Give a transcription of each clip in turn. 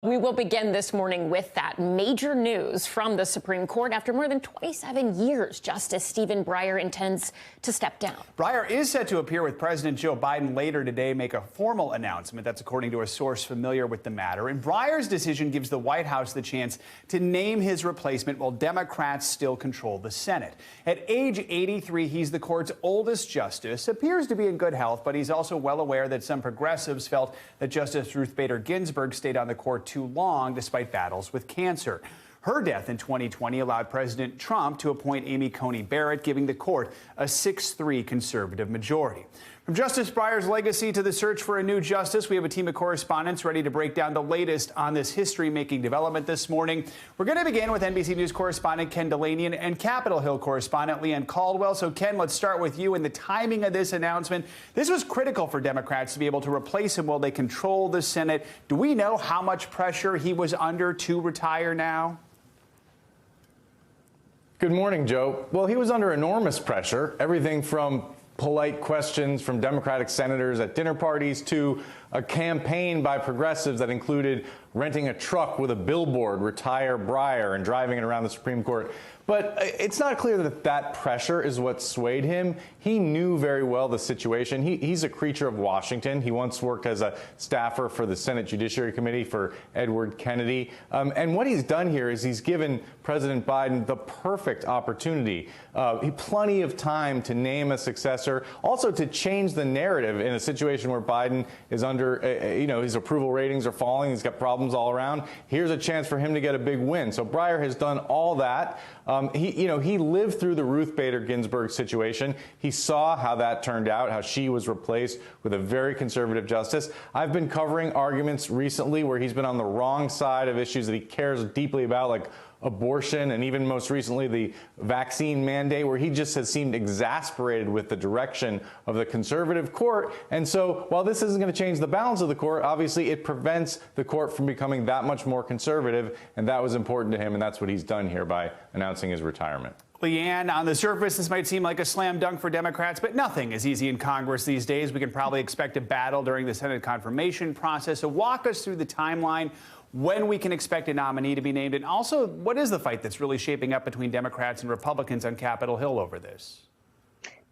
We will begin this morning with that major news from the Supreme Court. After more than 27 years, Justice Stephen Breyer intends to step down. Breyer is set to appear with President Joe Biden later today, make a formal announcement. That's according to a source familiar with the matter. And Breyer's decision gives the White House the chance to name his replacement while Democrats still control the Senate. At age 83, he's the court's oldest justice, appears to be in good health, but he's also well aware that some progressives felt that Justice Ruth Bader Ginsburg stayed on the court too long despite battles with cancer. Her death in 2020 allowed President Trump to appoint Amy Coney Barrett, giving the court a 6-3 conservative majority. From Justice Breyer's legacy to the search for a new justice, we have a team of correspondents ready to break down the latest on this history-making development this morning. We're going to begin with NBC News correspondent Ken Delaney and Capitol Hill correspondent Leanne Caldwell. So, Ken, let's start with you and the timing of this announcement. This was critical for Democrats to be able to replace him while they control the Senate. Do we know how much pressure he was under to retire now? Good morning, Joe. Well, he was under enormous pressure, everything from polite questions from Democratic senators at dinner parties to a campaign by progressives that included renting a truck with a billboard, "Retire Breyer," and driving it around the Supreme Court. But it's not clear that that pressure is what swayed him. He knew very well the situation. He's a creature of Washington. He once worked as a staffer for the Senate Judiciary Committee for Edward Kennedy. And what he's done here is he's given President Biden the perfect opportunity, plenty of time to name a successor, also to change the narrative in a situation where Biden is under, his approval ratings are falling. He's got problems all around. Here's a chance for him to get a big win. So Breyer has done all that. He lived through the Ruth Bader Ginsburg situation. He saw how that turned out, how she was replaced with a very conservative justice. I've been covering arguments recently where he's been on the wrong side of issues that he cares deeply about, like abortion, and even most recently the vaccine mandate, where he just has seemed exasperated with the direction of the conservative court. And so while this isn't going to change the balance of the court, obviously it prevents the court from becoming that much more conservative. And that was important to him. And that's what he's done here by announcing his retirement. Leanne, on the surface, this might seem like a slam dunk for Democrats, but nothing is easy in Congress these days. We can probably expect a battle during the Senate confirmation process. So walk us through the timeline, when we can expect a nominee to be named, and also what is the fight that's really shaping up between Democrats and Republicans on Capitol Hill over this?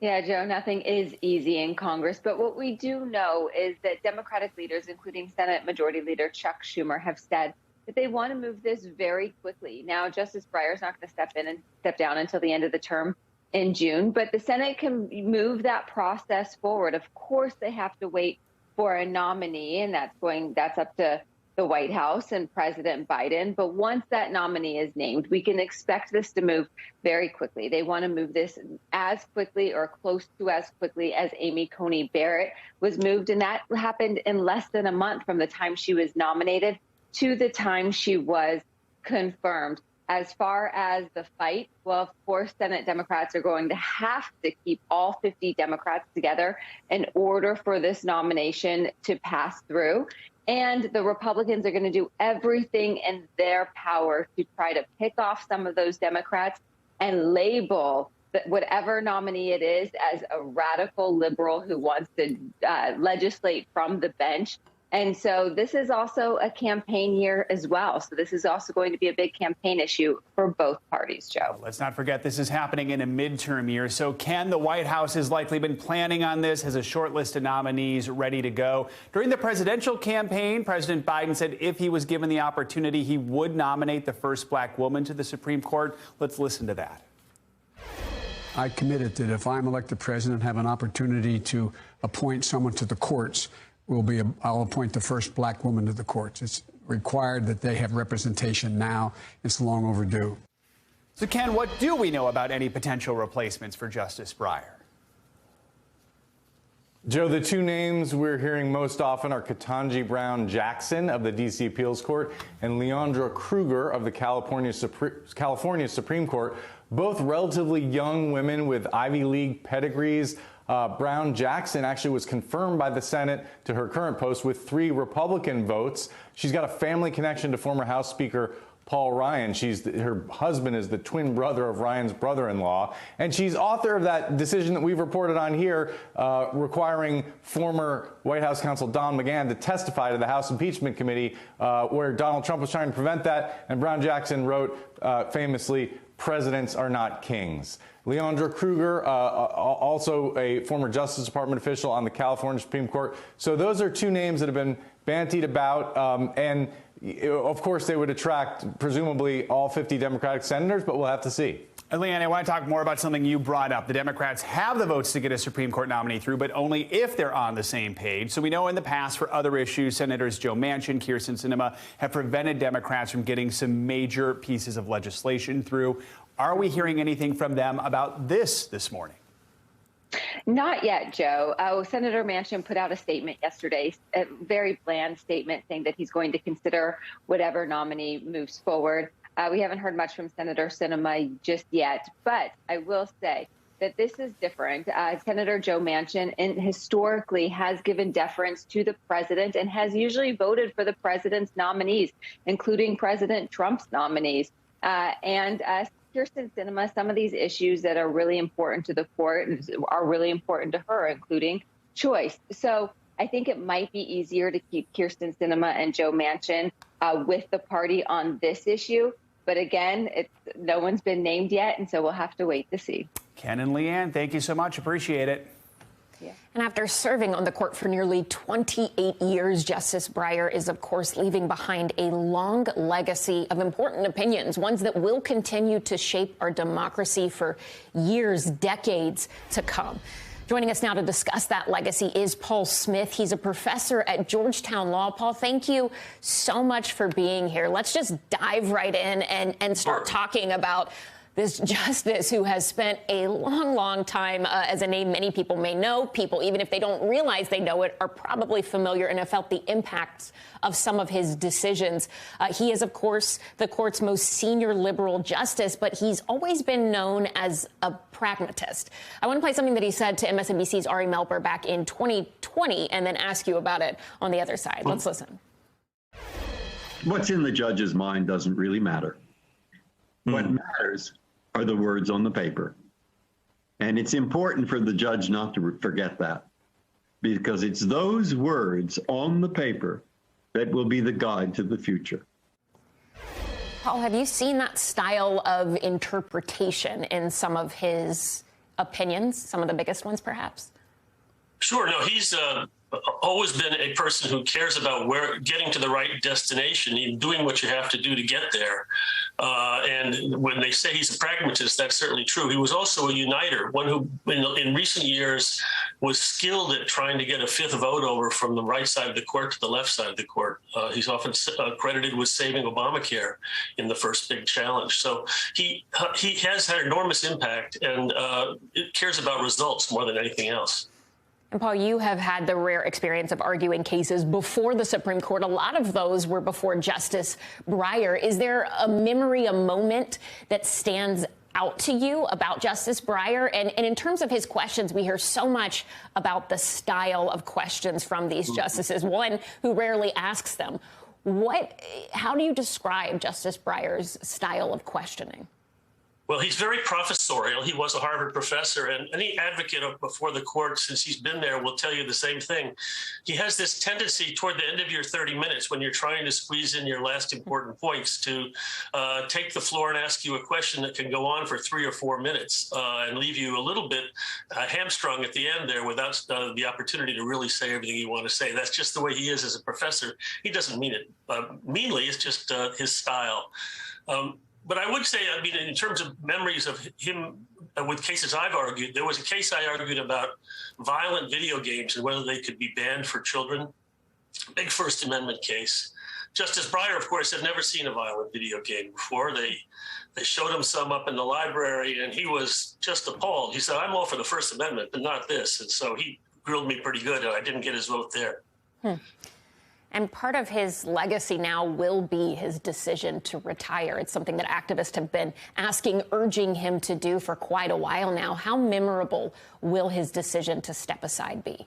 Yeah, Joe, nothing is easy in Congress. But what we do know is that Democratic leaders, including Senate Majority Leader Chuck Schumer, have said that they want to move this very quickly. Now, Justice Breyer is not going to step down until the end of the term in June, but the Senate can move that process forward. Of course, they have to wait for a nominee, and that's up to the White House and President Biden. But once that nominee is named, we can expect this to move very quickly. They want to move this as quickly or close to as quickly as Amy Coney Barrett was moved. And that happened in less than a month from the time she was nominated to the time she was confirmed. As far as the fight, well, of course, Senate Democrats are going to have to keep all 50 Democrats together in order for this nomination to pass through. And the Republicans are going to do everything in their power to try to pick off some of those Democrats and label whatever nominee it is as a radical liberal who wants to legislate from the bench. And so this is also a campaign year as well. So this is also going to be a big campaign issue for both parties, Joe. Let's not forget this is happening in a midterm year. So Ken, the White House has likely been planning on this, has a short list of nominees ready to go. During the presidential campaign, President Biden said if he was given the opportunity, he would nominate the first black woman to the Supreme Court. Let's listen to that. I committed that if I'm elected president, have an opportunity to appoint someone to the courts, I'll appoint the first black woman to the courts. It's required that they have representation now. It's long overdue. So, Ken, what do we know about any potential replacements for Justice Breyer? Joe, the two names we're hearing most often are Ketanji Brown Jackson of the D.C. Appeals Court and Leondra Kruger of the California Supreme Court, both relatively young women with Ivy League pedigrees. Brown Jackson actually was confirmed by the Senate to her current post with 3 Republican votes. She's got a family connection to former House Speaker Paul Ryan. Her husband is the twin brother of Ryan's brother-in-law, and she's author of that decision that we've reported on here, requiring former White House counsel Don McGahn to testify to the House Impeachment Committee, where Donald Trump was trying to prevent that. And Brown Jackson wrote famously, "Presidents are not kings." Leondra Kruger, also a former Justice Department official on the California Supreme Court. So those are two names that have been bandied about, and of course they would attract presumably all 50 Democratic senators, but we'll have to see. Leanne, I want to talk more about something you brought up. The Democrats have the votes to get a Supreme Court nominee through, but only if they're on the same page. So we know in the past for other issues, Senators Joe Manchin, Kyrsten Sinema have prevented Democrats from getting some major pieces of legislation through. Are we hearing anything from them about this morning? Not yet, Joe. Senator Manchin put out a statement yesterday, a very bland statement saying that he's going to consider whatever nominee moves forward. We haven't heard much from Senator Sinema just yet, but I will say that this is different. Senator Joe Manchin historically has given deference to the president and has usually voted for the president's nominees, including President Trump's nominees. And Kyrsten Sinema, some of these issues that are really important to the court are really important to her, including choice. So I think it might be easier to keep Kyrsten Sinema and Joe Manchin with the party on this issue. But again, no one's been named yet, and so we'll have to wait to see. Ken and Leanne, thank you so much. Appreciate it. Yeah. And after serving on the court for nearly 28 years, Justice Breyer is, of course, leaving behind a long legacy of important opinions, ones that will continue to shape our democracy for years, decades to come. Joining us now to discuss that legacy is Paul Smith. He's a professor at Georgetown Law. Paul, thank you so much for being here. Let's just dive right in and start talking about this justice who has spent a long time as a name many people may know. People, even if they don't realize they know it, are probably familiar and have felt the impacts of some of his decisions. He is, of course, the court's most senior liberal justice, but he's always been known as a pragmatist. I want to play something that he said to MSNBC's Ari Melber back in 2020 and then ask you about it on the other side. Let's listen. What's in the judge's mind doesn't really matter. What matters are the words on the paper. And it's important for the judge not to forget that, because it's those words on the paper that will be the guide to the future. Paul, have you seen that style of interpretation in some of his opinions, some of the biggest ones, perhaps? Sure. No, he's always been a person who cares about getting to the right destination and doing what you have to do to get there. And when they say he's a pragmatist, that's certainly true. He was also a uniter, one who in recent years was skilled at trying to get a fifth vote over from the right side of the court to the left side of the court. He's often credited with saving Obamacare in the first big challenge. So he has had enormous impact and cares about results more than anything else. And Paul, you have had the rare experience of arguing cases before the Supreme Court. A lot of those were before Justice Breyer. Is there a memory, a moment that stands out to you about Justice Breyer? And in terms of his questions, we hear so much about the style of questions from these justices, one who rarely asks them. How do you describe Justice Breyer's style of questioning? Well, he's very professorial. He was a Harvard professor, and any advocate before the court since he's been there will tell you the same thing. He has this tendency toward the end of your 30 minutes when you're trying to squeeze in your last important points to take the floor and ask you a question that can go on for 3 or 4 minutes and leave you a little bit hamstrung at the end there without the opportunity to really say everything you want to say. That's just the way he is as a professor. He doesn't mean it meanly. It's just his style. But I would say, I mean, in terms of memories of him with cases I've argued, there was a case I argued about violent video games and whether they could be banned for children. Big First Amendment case. Justice Breyer, of course, had never seen a violent video game before. They showed him some up in the library, and he was just appalled. He said, I'm all for the First Amendment, but not this. And so he grilled me pretty good, and I didn't get his vote there. And part of his legacy now will be his decision to retire. It's something that activists have been urging him to do for quite a while now. How memorable will his decision to step aside be?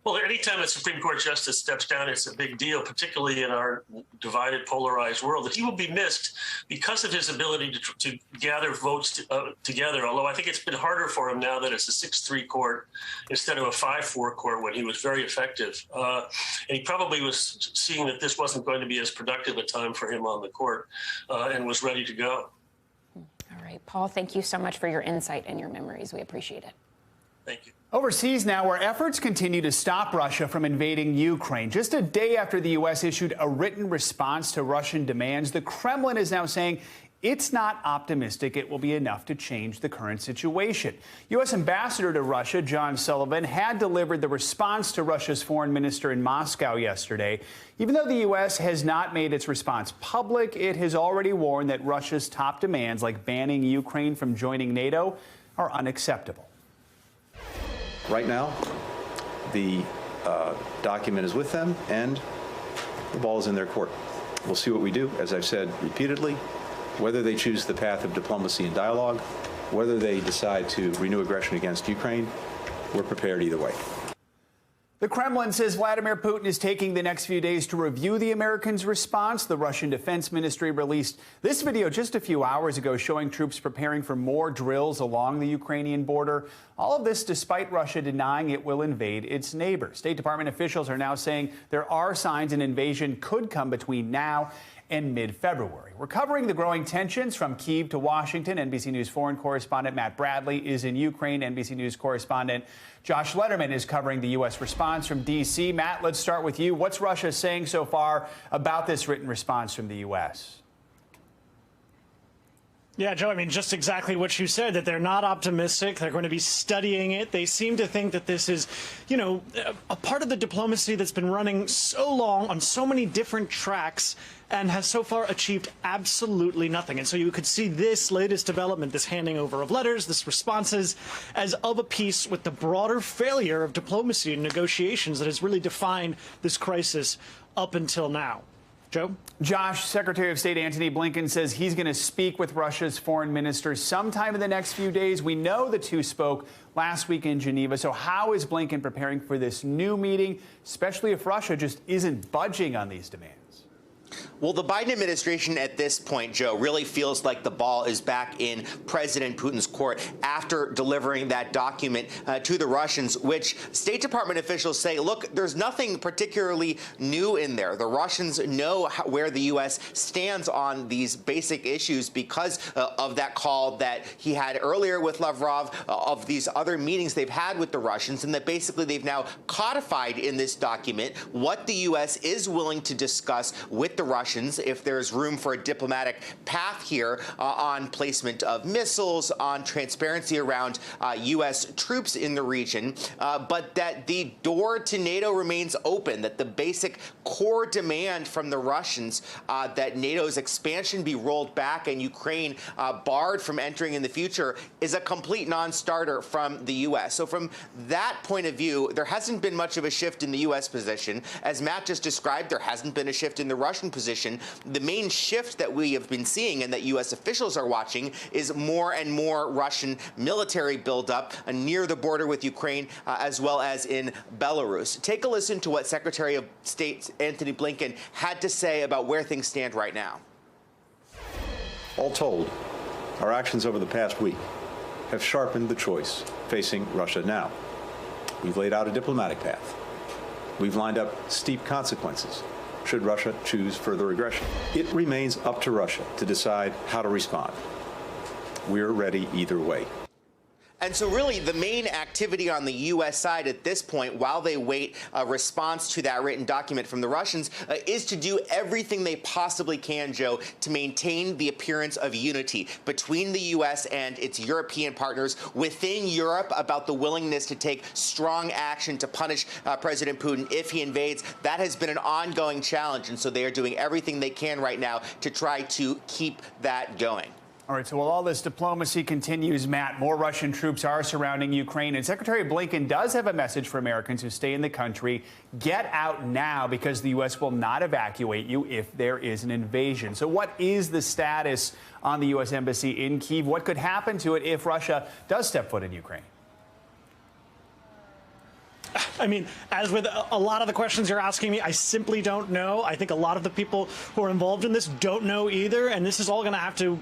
Well, anytime a Supreme Court justice steps down, it's a big deal, particularly in our divided, polarized world. He will be missed because of his ability to gather votes together, although I think it's been harder for him now that it's a 6-3 court instead of a 5-4 court when he was very effective. And he probably was seeing that this wasn't going to be as productive a time for him on the court and was ready to go. All right, Paul, thank you so much for your insight and your memories. We appreciate it. Thank you. Overseas now, where efforts continue to stop Russia from invading Ukraine. Just a day after the U.S. issued a written response to Russian demands, the Kremlin is now saying it's not optimistic it will be enough to change the current situation. U.S. Ambassador to Russia, John Sullivan, had delivered the response to Russia's foreign minister in Moscow yesterday. Even though the U.S. has not made its response public, it has already warned that Russia's top demands, like banning Ukraine from joining NATO, are unacceptable. Right now, the document is with them, and the ball is in their court. We'll see what we do, as I've said repeatedly, whether they choose the path of diplomacy and dialogue, whether they decide to renew aggression against Ukraine, we're prepared either way. The Kremlin says Vladimir Putin is taking the next few days to review the Americans' response. The Russian Defense Ministry released this video just a few hours ago showing troops preparing for more drills along the Ukrainian border. All of this despite Russia denying it will invade its neighbor. State Department officials are now saying there are signs an invasion could come between now and mid-February. We're covering the growing tensions from Kyiv to Washington. NBC News foreign correspondent Matt Bradley is in Ukraine. NBC News correspondent Josh Lederman is covering the U.S. response from D.C. Matt, let's start with you. What's Russia saying so far about this written response from the U.S.? Yeah, Joe, I mean, just exactly what you said, that they're not optimistic. They're going to be studying it. They seem to think that this is, you know, a part of the diplomacy that's been running so long on so many different tracks and has so far achieved absolutely nothing. And so you could see this latest development, this handing over of letters, this responses, as of a piece with the broader failure of diplomacy and negotiations that has really defined this crisis up until now. Joe? Josh, Secretary of State Antony Blinken says he's going to speak with Russia's foreign minister sometime in the next few days. We know the two spoke last week in Geneva. So how is Blinken preparing for this new meeting, especially if Russia just isn't budging on these demands? Well, the Biden administration at this point, Joe, really feels like the ball is back in President Putin's court after delivering that document to the Russians, which State Department officials say, look, there's nothing particularly new in there. The Russians know where the U.S. stands on these basic issues because of that call that he had earlier with Lavrov, of these other meetings they've had with the Russians, and that basically they've now codified in this document what the U.S. is willing to discuss with the Russians if there's room for a diplomatic path here on placement of missiles, on transparency around U.S. troops in the region, but that the door to NATO remains open, that the basic core demand from the Russians that NATO's expansion be rolled back and Ukraine barred from entering in the future is a complete non-starter from the U.S. So from that point of view, there hasn't been much of a shift in the U.S. position. As Matt just described, there hasn't been a shift in the Russian position. The main shift that we have been seeing and that U.S. officials are watching is more and more Russian military buildup near the border with Ukraine, as well as in Belarus. Take a listen to what Secretary of State Antony Blinken had to say about where things stand right now. All told, our actions over the past week have sharpened the choice facing Russia now. We've laid out a diplomatic path. We've lined up steep consequences should Russia choose further aggression. It remains up to Russia to decide how to respond. We're ready either way. And so really the main activity on the U.S. side at this point, while they wait a response to that written document from the Russians, is to do everything they possibly can, Joe, to maintain the appearance of unity between the U.S. and its European partners within Europe about the willingness to take strong action to punish President Putin if he invades. That has been an ongoing challenge, and so they are doing everything they can right now to try to keep that going. All right, so while all this diplomacy continues, Matt, more Russian troops are surrounding Ukraine, and Secretary Blinken does have a message for Americans who stay in the country. Get out now, because the U.S. will not evacuate you if there is an invasion. So what is the status on the U.S. Embassy in Kyiv? What could happen to it if Russia does step foot in Ukraine? I mean, as with a lot of the questions you're asking me, I simply don't know. I think a lot of the people who are involved in this don't know either. And this is all going to have to,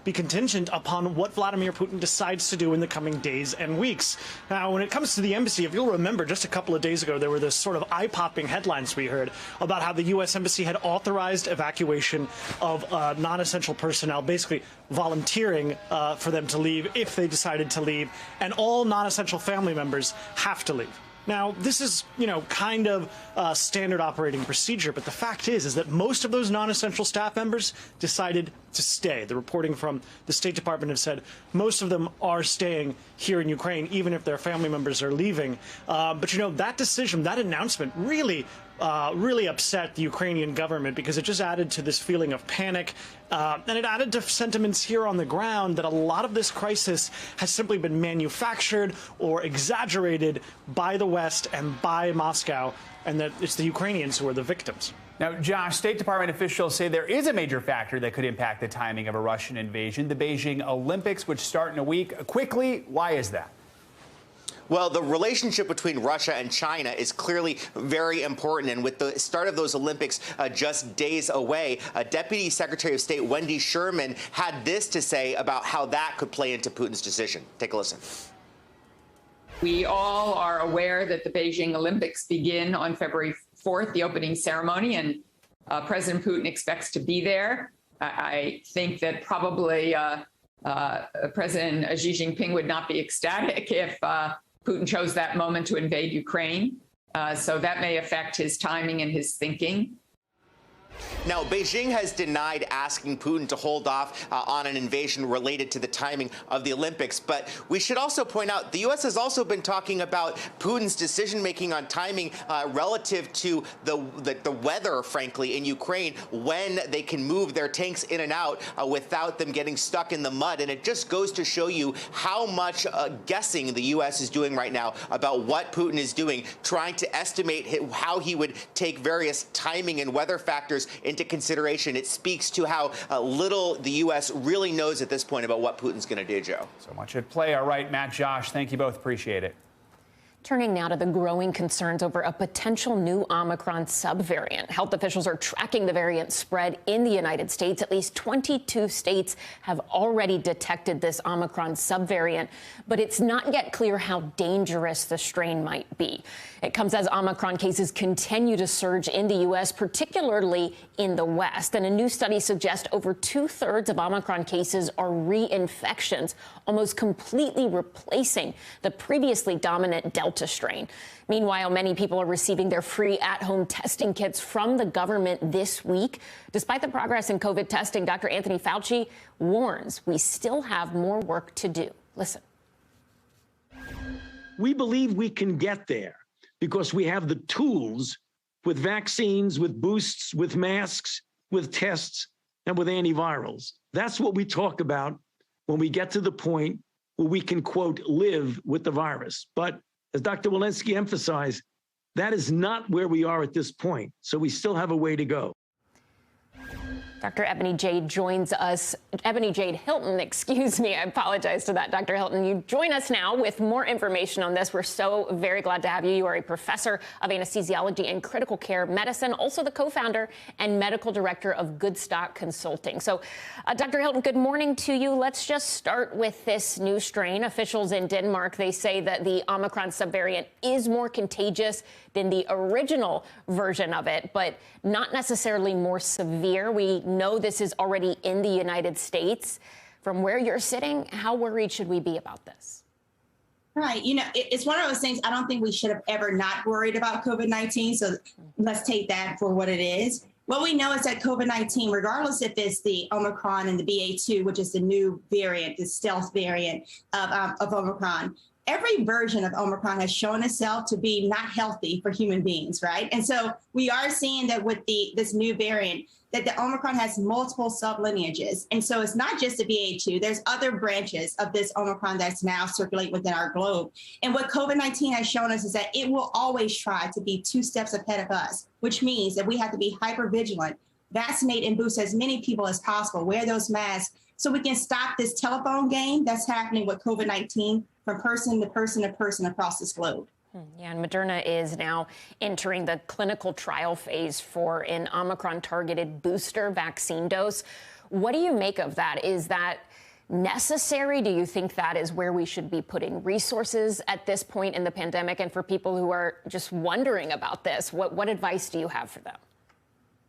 be contingent upon what Vladimir Putin decides to do in the coming days and weeks. Now, when it comes to the embassy, if you'll remember, just a couple of days ago, there were this sort of eye-popping headlines we heard about how the U.S. Embassy had authorized evacuation of non-essential personnel, basically volunteering for them to leave if they decided to leave, and all non-essential family members have to leave. Now, this is, kind of standard operating procedure, but the fact is that most of those non-essential staff members decided to stay. The reporting from the State Department have said most of them are staying here in Ukraine, even if their family members are leaving. But, that decision, that announcement really upset the Ukrainian government because it just added to this feeling of panic. And it added to sentiments here on the ground that a lot of this crisis has simply been manufactured or exaggerated by the West and by Moscow, and that it's the Ukrainians who are the victims. Now, Josh, State Department officials say there is a major factor that could impact the timing of a Russian invasion, the Beijing Olympics, which start in a week. Quickly, why is that? Well, the relationship between Russia and China is clearly very important. And with the start of those Olympics just days away, Deputy Secretary of State Wendy Sherman had this to say about how that could play into Putin's decision. Take a listen. We all are aware that the Beijing Olympics begin on February 4th, the opening ceremony, and President Putin expects to be there. I think that probably President Xi Jinping would not be ecstatic if Putin chose that moment to invade Ukraine. So that may affect his timing and his thinking. Now, Beijing has denied asking Putin to hold off on an invasion related to the timing of the Olympics. But we should also point out the U.S. has also been talking about Putin's decision-making on timing relative to the weather, frankly, in Ukraine, when they can move their tanks in and out without them getting stuck in the mud. And it just goes to show you how much guessing the U.S. is doing right now about what Putin is doing, trying to estimate how he would take various timing and weather factors into consideration. It speaks to how little the U.S. really knows at this point about what Putin's going to do, Joe. So much at play. All right, Matt, Josh, thank you both. Appreciate it. Turning now to the growing concerns over a potential new Omicron subvariant. Health officials are tracking the variant spread in the United States. At least 22 states have already detected this Omicron subvariant, but it's not yet clear how dangerous the strain might be. It comes as Omicron cases continue to surge in the U.S., particularly in the West. And a new study suggests over 2/3 of Omicron cases are reinfections, almost completely replacing the previously dominant Delta strain. Meanwhile, many people are receiving their free at-home testing kits from the government this week. Despite the progress in COVID testing, Dr. Anthony Fauci warns we still have more work to do. Listen. We believe we can get there because we have the tools with vaccines, with boosts, with masks, with tests, and with antivirals. That's what we talk about when we get to the point where we can, quote, live with the virus. But as Dr. Walensky emphasized, that is not where we are at this point. So we still have a way to go. Dr. Ebony Jade joins us. Ebony Jade Hilton, excuse me. I apologize to that, Dr. Hilton. You join us now with more information on this. We're so very glad to have you. You are a professor of anesthesiology and critical care medicine, also the co-founder and medical director of Goodstock Consulting. So, Dr. Hilton, good morning to you. Let's just start with this new strain. Officials in Denmark, they say that the Omicron subvariant is more contagious than the original version of it, but not necessarily more severe. We know this is already in the United States. From where you're sitting, how worried should we be about this? Right. It's one of those things. I don't think we should have ever not worried about COVID-19. So let's take that for what it is. What we know is that COVID-19, regardless if it's the Omicron and the BA2, which is the new variant, the stealth variant of Omicron, every version of Omicron has shown itself to be not healthy for human beings, right? And so we are seeing that with this new variant, that the Omicron has multiple sublineages. And so it's not just the BA2, there's other branches of this Omicron that's now circulating within our globe. And what COVID-19 has shown us is that it will always try to be 2 steps ahead of us, which means that we have to be hyper vigilant, vaccinate and boost as many people as possible, wear those masks, so we can stop this telephone game that's happening with COVID-19 from person to person to person across this globe. Yeah, and Moderna is now entering the clinical trial phase for an Omicron-targeted booster vaccine dose. What do you make of that? Is that necessary? Do you think that is where we should be putting resources at this point in the pandemic? And for people who are just wondering about this, what advice do you have for them?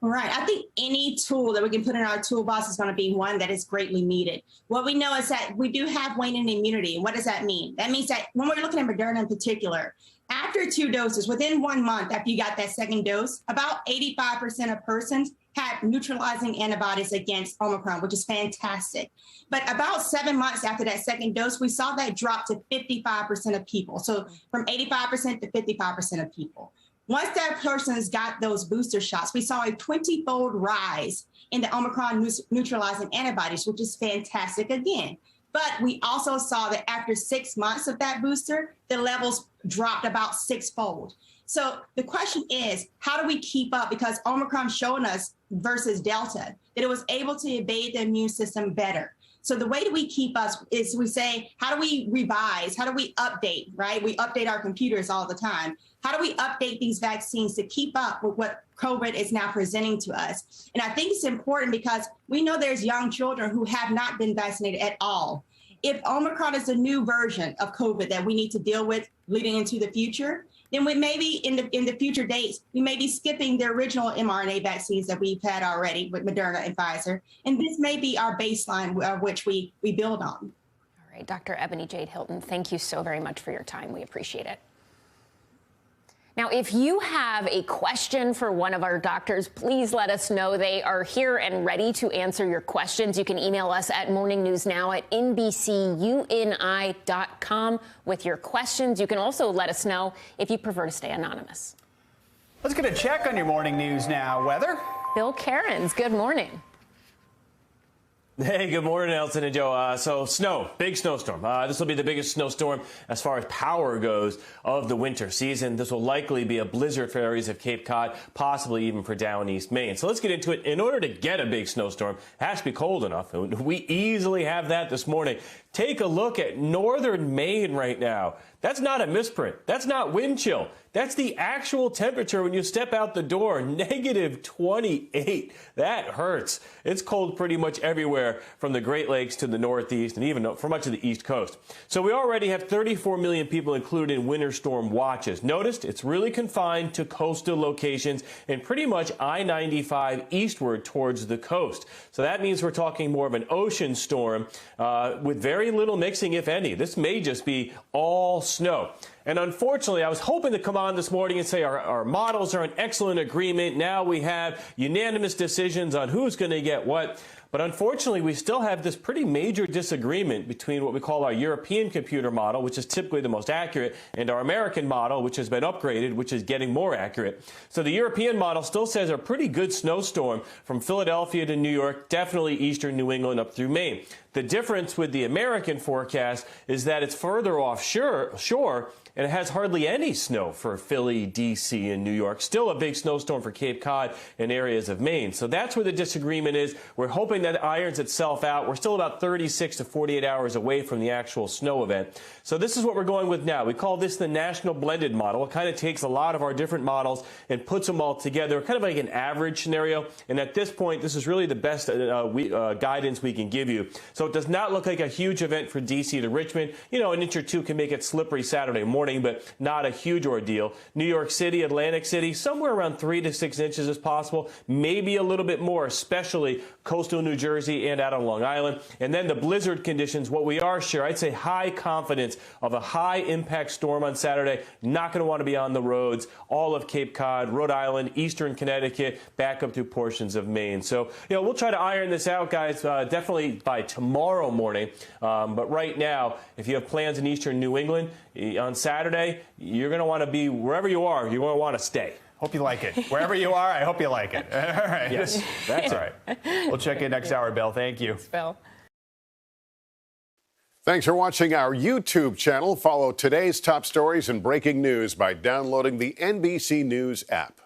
Right. I think any tool that we can put in our toolbox is going to be one that is greatly needed. What we know is that we do have waning immunity. And what does that mean? That means that when we're looking at Moderna in particular, after 2 doses, within 1 month after you got that second dose, about 85% of persons had neutralizing antibodies against Omicron, which is fantastic. But about 7 months after that second dose, we saw that drop to 55% of people. So from 85% to 55% of people. Once that person has got those booster shots, we saw a 20-fold rise in the Omicron neutralizing antibodies, which is fantastic again. But we also saw that after 6 months of that booster, the levels dropped about 6-fold. So the question is, how do we keep up? Because Omicron showed us versus Delta that it was able to evade the immune system better. So the way that we keep us is we say, how do we revise? How do we update, right? We update our computers all the time. How do we update these vaccines to keep up with what COVID is now presenting to us? And I think it's important because we know there's young children who have not been vaccinated at all. If Omicron is a new version of COVID that we need to deal with leading into the future, then we may be in the future dates, we may be skipping the original mRNA vaccines that we've had already with Moderna and Pfizer. And this may be our baseline which we build on. All right, Dr. Ebony Jade Hilton, thank you so very much for your time. We appreciate it. Now, if you have a question for one of our doctors, please let us know. They are here and ready to answer your questions. You can email us at morningnewsnow@nbcuni.com with your questions. You can also let us know if you prefer to stay anonymous. Let's get a check on your morning news now. Weather? Bill Cairns, good morning. Hey, good morning, Elton and Joe. So snow, big snowstorm. This will be the biggest snowstorm as far as power goes of the winter season. This will likely be a blizzard for areas of Cape Cod, possibly even for down East Maine. So let's get into it. In order to get a big snowstorm, it has to be cold enough. We easily have that this morning. Take a look at northern Maine right now. That's not a misprint. That's not wind chill. That's the actual temperature when you step out the door, -28. That hurts. It's cold pretty much everywhere from the Great Lakes to the Northeast and even for much of the East Coast. So we already have 34 million people included in winter storm watches. Notice it's really confined to coastal locations and pretty much I-95 eastward towards the coast. So that means we're talking more of an ocean storm with very little mixing, if any. This may just be all snow. And unfortunately, I was hoping to come on this morning and say our models are in excellent agreement. Now we have unanimous decisions on who's going to get what. But unfortunately, we still have this pretty major disagreement between what we call our European computer model, which is typically the most accurate, and our American model, which has been upgraded, which is getting more accurate. So the European model still says a pretty good snowstorm from Philadelphia to New York, definitely eastern New England up through Maine. The difference with the American forecast is that it's further offshore, and it has hardly any snow for Philly, D.C., and New York. Still a big snowstorm for Cape Cod and areas of Maine. So that's where the disagreement is. We're hoping that irons itself out. We're still about 36 to 48 hours away from the actual snow event. So this is what we're going with now. We call this the National Blended Model. It kind of takes a lot of our different models and puts them all together, kind of like an average scenario. And at this point, this is really the best guidance we can give you. So it does not look like a huge event for D.C. to Richmond. You know, an inch or two can make it slippery Saturday morning, but not a huge ordeal. New York City, Atlantic City, somewhere around 3 to 6 inches is possible, maybe a little bit more, especially coastal New Jersey and out on Long Island. And then the blizzard conditions, what we are sure, I'd say high confidence of a high impact storm on Saturday. Not going to want to be on the roads, all of Cape Cod, Rhode Island, eastern Connecticut, back up to portions of Maine. So, you know, we'll try to iron this out, guys, definitely by tomorrow morning. But right now, if you have plans in eastern New England on Saturday, you're going to want to be wherever you are. You're going to want to stay. Hope you like it. Wherever you are, I hope you like it. All right. Yes, that's all right. We'll check in next hour, Bill. Thank you. Thanks, Bill. Thanks for watching our YouTube channel. Follow today's top stories and breaking news by downloading the NBC News app.